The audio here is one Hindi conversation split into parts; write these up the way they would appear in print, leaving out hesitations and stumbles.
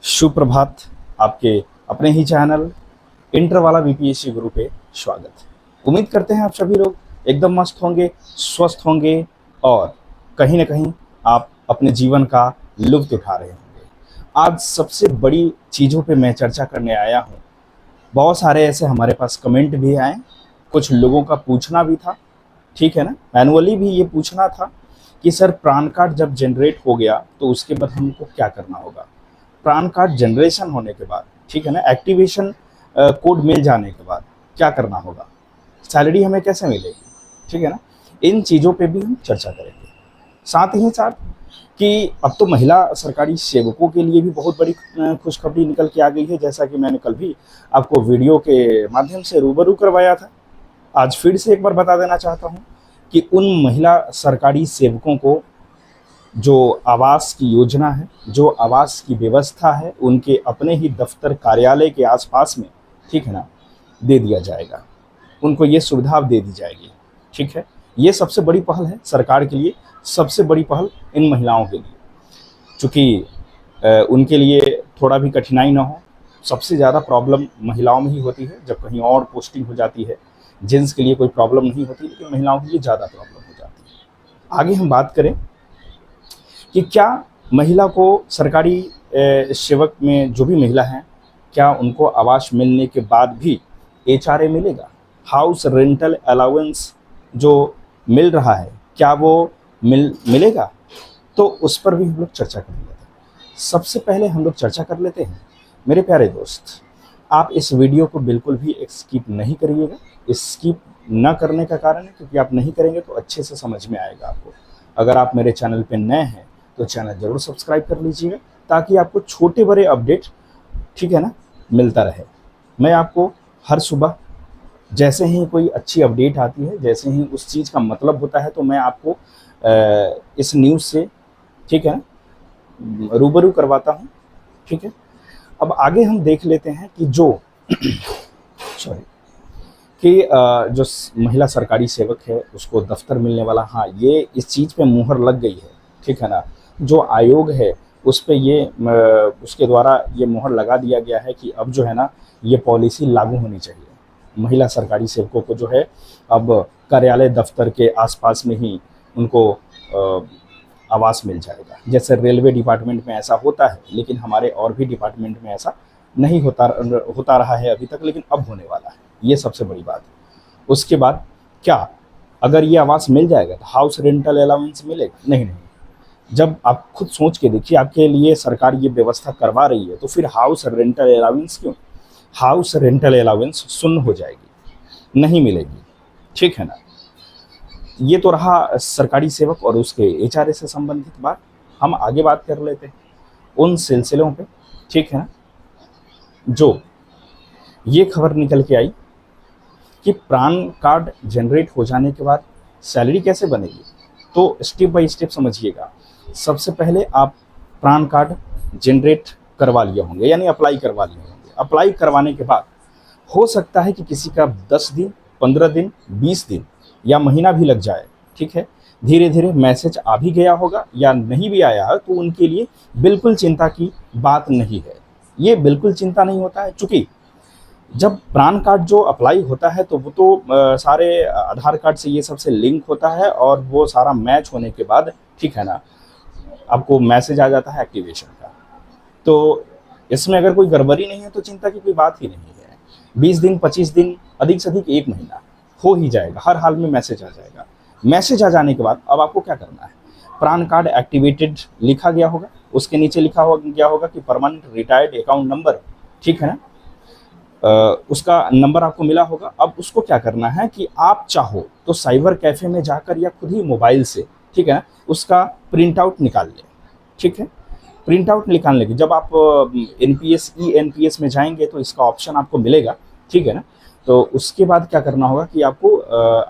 सुप्रभात। आपके अपने ही चैनल इंटर वाला बीपीएससी गुरु पे स्वागत। उम्मीद करते हैं आप सभी लोग एकदम मस्त होंगे, स्वस्थ होंगे और कहीं ना कहीं आप अपने जीवन का लुत्फ उठा रहे होंगे। आज सबसे बड़ी चीज़ों पे मैं चर्चा करने आया हूँ। बहुत सारे ऐसे हमारे पास कमेंट भी आए, कुछ लोगों का पूछना भी था, ठीक है ना, मैनुअली भी ये पूछना था कि सर प्रान कार्ड जब जनरेट हो गया तो उसके बाद हमको क्या करना होगा। प्रान कार्ड जनरेशन होने के बाद, ठीक है ना, एक्टिवेशन कोड मिल जाने के बाद क्या करना होगा, सैलरी हमें कैसे मिलेगी, ठीक है ना, इन चीज़ों पे भी हम चर्चा करेंगे। साथ ही साथ कि अब तो महिला सरकारी सेवकों के लिए भी बहुत बड़ी खुशखबरी निकल के आ गई है, जैसा कि मैंने कल भी आपको वीडियो के माध्यम से रूबरू करवाया था। आज फिर से एक बार बता देना चाहता हूँ कि उन महिला सरकारी सेवकों को जो आवास की योजना है, जो आवास की व्यवस्था है, उनके अपने ही दफ्तर कार्यालय के आसपास में, ठीक है ना, दे दिया जाएगा। उनको ये सुविधा दे दी जाएगी, ठीक है। ये सबसे बड़ी पहल है सरकार के लिए, सबसे बड़ी पहल इन महिलाओं के लिए, चूँकि उनके लिए थोड़ा भी कठिनाई ना हो। सबसे ज़्यादा प्रॉब्लम महिलाओं में ही होती है, जब कहीं और पोस्टिंग हो जाती है जेंट्स के लिए कोई प्रॉब्लम नहीं होती, लेकिन महिलाओं के लिए ज़्यादा प्रॉब्लम हो जाती है। आगे हम बात करें कि क्या महिला को सरकारी सेवक में जो भी महिला हैं, क्या उनको आवास मिलने के बाद भी एचआरए मिलेगा, हाउस रेंटल अलाउंस जो मिल रहा है, क्या वो मिलेगा, तो उस पर भी हम लोग चर्चा कर लेते हैं। सबसे पहले हम लोग चर्चा कर लेते हैं, मेरे प्यारे दोस्त, आप इस वीडियो को बिल्कुल भी स्किप नहीं करिएगा। स्किप न करने का कारण है क्योंकि आप नहीं करेंगे तो अच्छे से समझ में आएगा आपको। अगर आप मेरे चैनल पे नए हैं तो चैनल ज़रूर सब्सक्राइब कर लीजिएगा, ताकि आपको छोटे बड़े अपडेट, ठीक है ना, मिलता रहे। मैं आपको हर सुबह जैसे ही कोई अच्छी अपडेट आती है, जैसे ही उस चीज़ का मतलब होता है, तो मैं आपको इस न्यूज़ से, ठीक है ना, रूबरू करवाता हूँ, ठीक है। अब आगे हम देख लेते हैं कि जो सॉरी कि जो महिला सरकारी सेवक है उसको दफ्तर मिलने वाला, हाँ, ये इस चीज़ पे मुहर लग गई है, ठीक है ना। जो आयोग है उस पे ये उसके द्वारा ये मुहर लगा दिया गया है कि अब जो है ना, ये पॉलिसी लागू होनी चाहिए। महिला सरकारी सेवकों को जो है अब कार्यालय दफ्तर के आसपास में ही उनको आवास मिल जाएगा। जैसे रेलवे डिपार्टमेंट में ऐसा होता है, लेकिन हमारे और भी डिपार्टमेंट में ऐसा नहीं होता रहा है अभी तक, लेकिन अब होने वाला है। ये सबसे बड़ी बात है। उसके बाद क्या, अगर ये आवास मिल जाएगा तो हाउस रेंटल अलाउंस मिलेगा? नहीं। जब आप खुद सोच के देखिए, आपके लिए सरकार ये व्यवस्था करवा रही है, तो फिर हाउस रेंटल अलाउंस क्यों? हाउस रेंटल अलाउंस शून्य हो जाएगी, नहीं मिलेगी, ठीक है ना। ये तो रहा सरकारी सेवक और उसके एचआरए से संबंधित बात। हम आगे बात कर लेते हैं उन सिलसिलों पे, ठीक है ना, जो ये खबर निकल के आई कि प्रान कार्ड जनरेट हो जाने के बाद सैलरी कैसे बनेगी। तो स्टेप बाय स्टेप समझिएगा। सबसे पहले आप प्रान कार्ड जनरेट करवा लिए होंगे, यानी अप्लाई करवा लिए होंगे। अप्लाई करवाने के बाद हो सकता है कि किसी का 10 दिन, 15 दिन, 20 दिन या महीना भी लग जाए, ठीक है। धीरे धीरे मैसेज आ भी गया होगा या नहीं भी आया है, तो उनके लिए बिल्कुल चिंता की बात नहीं है। ये बिल्कुल चिंता नहीं होता है, चूँकि जब प्रान कार्ड जो अप्लाई होता है तो वो तो सारे आधार कार्ड से ये सबसे लिंक होता है, और वो सारा मैच होने के बाद, ठीक है ना, आपको मैसेज आ जाता है एक्टिवेशन का। तो इसमें अगर कोई गड़बड़ी नहीं है तो चिंता की कोई बात ही नहीं है। 20 दिन, 25 दिन, अधिक से अधिक 1 महीना हो ही जाएगा, हर हाल में मैसेज आ जाएगा। मैसेज आ जाने के बाद अब आपको क्या करना है, प्रान कार्ड एक्टिवेटेड लिखा गया होगा, उसके नीचे लिखा गया होगा कि परमानेंट रिटायर्ड अकाउंट नंबर, ठीक है ना, उसका नंबर आपको मिला होगा। अब उसको क्या करना है कि आप चाहो तो साइबर कैफ़े में जाकर या खुद ही मोबाइल से, ठीक है ना, उसका प्रिंट आउट निकाल लें, ठीक है। प्रिंट आउट निकालने के जब आप एनपीएस ई-एनपीएस में जाएंगे तो इसका ऑप्शन आपको मिलेगा, ठीक है ना। तो उसके बाद क्या करना होगा कि आपको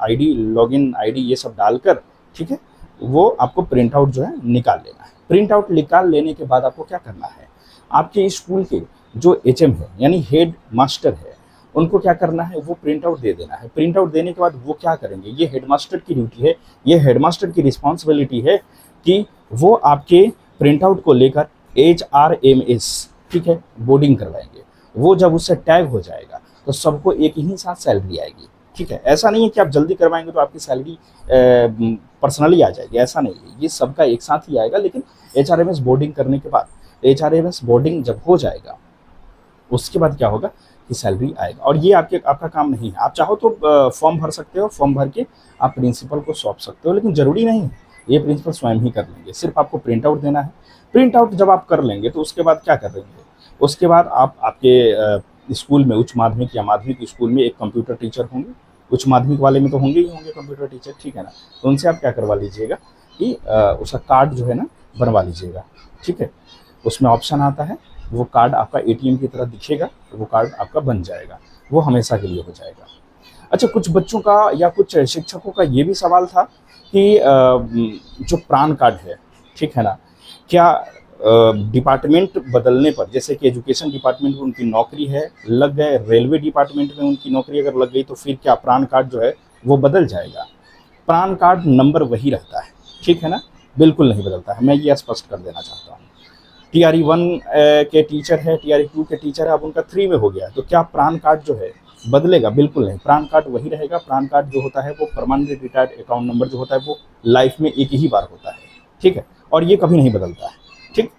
आईडी, लॉगिन आईडी ये सब डालकर, ठीक है, वो आपको प्रिंट आउट जो है निकाल लेना है। प्रिंट आउट निकाल लेने के बाद आपको क्या करना है, आपके स्कूल के जो एचएम है, यानी हेड मास्टर है, उनको क्या करना है, वो प्रिंट आउट दे देना है। प्रिंट आउट देने के बाद वो क्या करेंगे, ये हेडमास्टर की ड्यूटी है, ये हेडमास्टर की रिस्पॉन्सिबिलिटी है कि वो आपके प्रिंट आउट को लेकर HRMS, ठीक है, बोर्डिंग करवाएंगे। वो जब उससे टैग हो जाएगा तो सबको एक ही साथ सैलरी आएगी, ठीक है। ऐसा नहीं है कि आप जल्दी करवाएंगे तो आपकी सैलरी पर्सनली आ जाएगी, ऐसा नहीं है, ये सबका एक साथ ही आएगा। लेकिन HRMS बोर्डिंग करने के बाद, HRMS बोर्डिंग जब हो जाएगा उसके बाद क्या होगा कि सैलरी आएगा। और ये आपका काम नहीं है। आप चाहो तो फॉर्म भर सकते हो, फॉर्म भर के आप प्रिंसिपल को सौंप सकते हो, लेकिन ज़रूरी नहीं है, ये प्रिंसिपल स्वयं ही कर लेंगे। सिर्फ आपको प्रिंट आउट देना है। प्रिंट आउट जब आप कर लेंगे तो उसके बाद क्या करेंगे, उसके बाद आप आपके स्कूल में, उच्च माध्यमिक या माध्यमिक स्कूल में एक कंप्यूटर टीचर होंगे। उच्च माध्यमिक वाले में तो होंगे ही होंगे कंप्यूटर टीचर, ठीक है ना। तो उनसे आप क्या करवा लीजिएगा कि उसका कार्ड जो है ना बनवा लीजिएगा, ठीक है। उसमें ऑप्शन आता है, वो कार्ड आपका ATM की तरह दिखेगा, तो वो कार्ड आपका बन जाएगा, वो हमेशा के लिए हो जाएगा। अच्छा, कुछ बच्चों का या कुछ शिक्षकों का ये भी सवाल था कि जो प्राण कार्ड है, ठीक है ना, क्या डिपार्टमेंट बदलने पर, जैसे कि एजुकेशन डिपार्टमेंट में उनकी नौकरी है, लग गए, रेलवे डिपार्टमेंट में उनकी नौकरी अगर लग गई तो फिर क्या प्राण कार्ड जो है वो बदल जाएगा? प्राण कार्ड नंबर वही रहता है, ठीक है ना, बिल्कुल नहीं बदलता है। मैं ये स्पष्ट कर देना चाहता हूँ। TRE 1 के टीचर है, TRE 2 के टीचर है, अब उनका 3 में हो गया है, तो क्या प्राण कार्ड जो है बदलेगा? बिल्कुल नहीं, प्राण कार्ड वही रहेगा। प्राण कार्ड जो होता है वो परमानेंट रिटायर्ड अकाउंट नंबर जो होता है वो लाइफ में एक ही बार होता है, ठीक है, और ये कभी नहीं बदलता है, ठीक।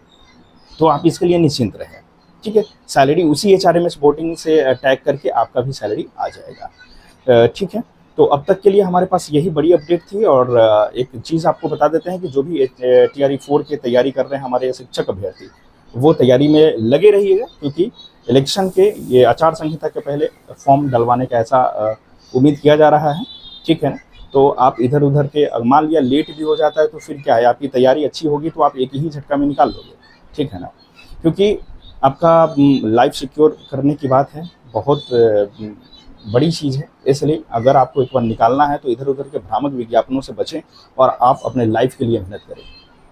तो आप इसके लिए निश्चिंत रहें, ठीक है। सैलरी उसी HRMS बोर्डिंग से टैग करके आपका भी सैलरी आ जाएगा, ठीक है। तो अब तक के लिए हमारे पास यही बड़ी अपडेट थी। और एक चीज़ आपको बता देते हैं कि जो भी TRE 4 की तैयारी कर रहे हैं हमारे शिक्षक अभ्यर्थी, वो तैयारी में लगे रहिएगा, क्योंकि इलेक्शन के, ये आचार संहिता के पहले फॉर्म डलवाने का ऐसा उम्मीद किया जा रहा है, ठीक है ना। तो आप इधर उधर के, मान लिया लेट भी हो जाता है तो फिर क्या है, आपकी तैयारी अच्छी होगी तो आप एक ही झटका में निकाल लोगे, ठीक है ना। क्योंकि आपका लाइफ सिक्योर करने की बात है, बहुत बड़ी चीज़ है। इसलिए अगर आपको एक बार निकालना है तो इधर उधर के भ्रामक विज्ञापनों से बचें और आप अपने लाइफ के लिए मेहनत करें,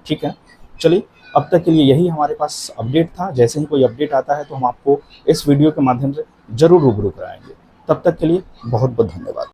ठीक है। चलिए, अब तक के लिए यही हमारे पास अपडेट था। जैसे ही कोई अपडेट आता है तो हम आपको इस वीडियो के माध्यम से ज़रूर रूबरू कराएंगे। तब तक के लिए बहुत बहुत धन्यवाद।